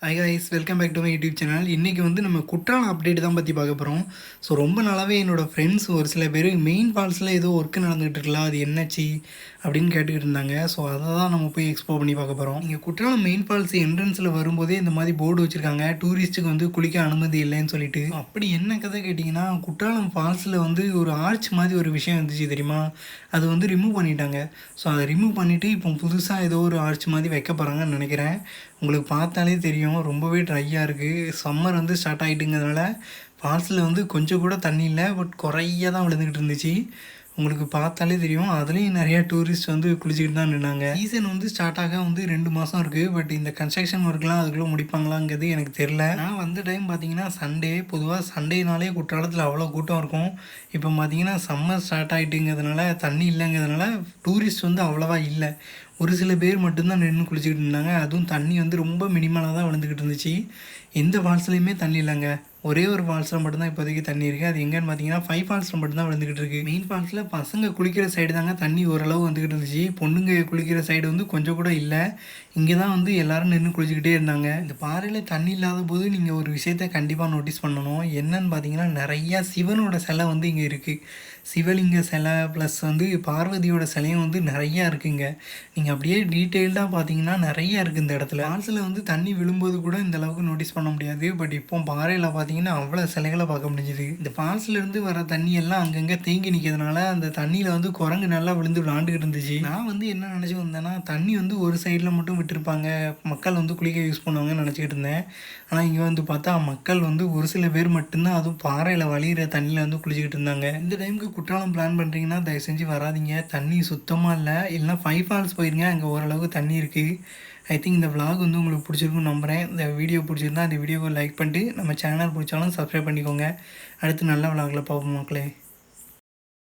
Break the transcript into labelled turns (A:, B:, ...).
A: Hi guys, welcome back to my YouTube channel. இன்றைக்கி வந்து நம்ம குற்றாலம் அப்டேட் தான் பற்றி பார்க்க போகிறோம். ஸோ ரொம்ப நாளாகவே என்னோடய ஃப்ரெண்ட்ஸ் ஒரு சில பேர் மெயின் ஃபால்ஸில் ஏதோ ஒர்க்கு நடந்துகிட்டு இருக்கலாம், அது என்னாச்சு அப்படின்னு கேட்டுக்கிட்டு இருந்தாங்க. ஸோ அதை தான் நம்ம போய் எக்ஸ்ப்ளோர் பண்ணி பார்க்க போகிறோம். நீங்கள் குற்றாலம் மெயின் ஃபால்ஸ் என்ட்ரன்ஸில் வரும்போதே இந்த மாதிரி போர்டு வச்சுருக்காங்க, டூரிஸ்ட்டுக்கு வந்து குளிக்க அனுமதி இல்லைன்னு சொல்லிட்டு. அப்படி என்ன கதை கேட்டிங்கன்னா, குற்றாலம் ஃபால்ஸில் வந்து ஒரு ஆர்ச் மாதிரி ஒரு விஷயம் இருந்துச்சு தெரியுமா, அது வந்து ரிமூவ் பண்ணிட்டாங்க. ஸோ அதை ரிமூவ் பண்ணிவிட்டு இப்போ புதுசாக ஏதோ ஒரு ஆர்ச் மாதிரி வைக்க போகிறாங்கன்னு நினைக்கிறேன். உங்களுக்கு பார்த்தாலே தெரியும், ரொம்பவே ட்ரையாக இருக்குது. சம்மர் வந்து ஸ்டார்ட் ஆகிட்டுங்கிறதுனால ஃபால்ஸில் வந்து கொஞ்சம் கூட தண்ணி இல்லை, பட் குறையாக தான் விழுந்துக்கிட்டு இருந்துச்சு. உங்களுக்கு பார்த்தாலே தெரியும், அதுலேயும் நிறையா டூரிஸ்ட் வந்து குளிச்சுக்கிட்டு தான் நின்னாங்க. சீசன் வந்து ஸ்டார்ட் ஆக வந்து 2 மாதம் இருக்குது. பட் இந்த கன்ஸ்ட்ரக்ஷன் ஒர்க்லாம் அதுக்குள்ளே முடிப்பாங்களாங்கிறது எனக்கு தெரில. நான் வந்த டைம் பார்த்தீங்கன்னா சண்டே, பொதுவாக சண்டேனாலே குற்றாலத்தில் அவ்வளோ கூட்டம் இருக்கும். இப்போ பார்த்தீங்கன்னா சம்மர் ஸ்டார்ட் ஆகிட்டுங்கிறதுனால தண்ணி இல்லைங்கிறதுனால டூரிஸ்ட் வந்து அவ்வளோவா இல்லை. ஒரு சில பேர் மட்டும்தான் நின்று குளிச்சுக்கிட்டு இருந்தாங்க. அதுவும் தண்ணி வந்து ரொம்ப மினிமலாக தான் விழுந்துக்கிட்டு இருந்துச்சு. எந்த ஃபால்ஸ்லையுமே தண்ணி இல்லைங்க. ஒரே ஒரு ஃபால்ஸில் மட்டும்தான் இப்போதைக்கு தண்ணி இருக்குது. அது எங்கேன்னு பார்த்தீங்கன்னா 5 ஃபால்ஸில் மட்டும்தான் விழுந்துக்கிட்டு இருக்குது. மெயின் ஃபால்ஸில் பசங்க குளிக்கிற சைடு தாங்க தண்ணி ஓரளவு வந்துக்கிட்டு இருந்துச்சு. பொண்ணுங்க குளிக்கிற சைடு வந்து கொஞ்சம் கூட இல்லை. இங்கே தான் வந்து எல்லோரும் நின்று குளிச்சுக்கிட்டே இருந்தாங்க. இந்த பாறையில் தண்ணி இல்லாத போது நீங்கள் ஒரு விஷயத்த கண்டிப்பாக நோட்டீஸ் பண்ணணும். என்னன்னு பார்த்தீங்கன்னா, நிறையா சிவனோட சிலை வந்து இங்கே இருக்குது. சிவலிங்க சிலை ப்ளஸ் வந்து பார்வதியோட சிலையும் வந்து நிறையா இருக்குங்க. நீங்கள் அப்படியே டீட்டெயில்டாக பார்த்தீங்கன்னா நிறையா இருக்குது இந்த இடத்துல. ஃபால்ஸில் வந்து தண்ணி விழும்போது கூட இந்த அளவுக்கு நோட்டீஸ் பண்ண முடியாது. பட் இப்போ பாறையில் பார்த்தீங்கன்னா அவ்வளோ சிலைகளை பார்க்க முடிஞ்சுது. இந்த ஃபால்ஸ்லேருந்து வர தண்ணி எல்லாம் அங்கங்கே தேங்கி நிற்கிறதுனால அந்த தண்ணியில் வந்து குரங்கு நல்லா விழுந்து விளாண்டுக்கிட்டு இருந்துச்சு. நான் வந்து என்ன நினச்சி வந்தேன்னா, தண்ணி வந்து ஒரு சைடில் மட்டும் விட்டுருப்பாங்க, மக்கள் வந்து குளிக்க யூஸ் பண்ணுவாங்கன்னு நினச்சிக்கிட்டு இருந்தேன். ஆனால் இங்கே வந்து பார்த்தா மக்கள் வந்து ஒரு சில பேர் மட்டும்தான் அதுவும் பாறையில் வழிகிற தண்ணியில் வந்து குளிச்சுக்கிட்டு இருந்தாங்க. இந்த டைமுக்கு குற்றாலம் பிளான் பண்ணுறீங்கன்னா தயவு செஞ்சு வராதிங்க. தண்ணி சுத்தமாக இல்லை. இல்லைனா 5 ஃபால்ஸ் போயிருங்க, அங்கே ஓரளவுக்கு தண்ணி இருக்குது. ஐ திங்க் இந்த விளாக் வந்து உங்களுக்கு பிடிச்சிருக்குன்னு நம்புகிறேன். இந்த வீடியோ பிடிச்சிருந்தா இந்த வீடியோவை லைக் பண்ணிட்டு நம்ம சேனல் பிடிச்சாலும் சப்ஸ்கிரைப் பண்ணிக்கோங்க. அடுத்து நல்ல விளாகில் பார்ப்போம் மக்களே.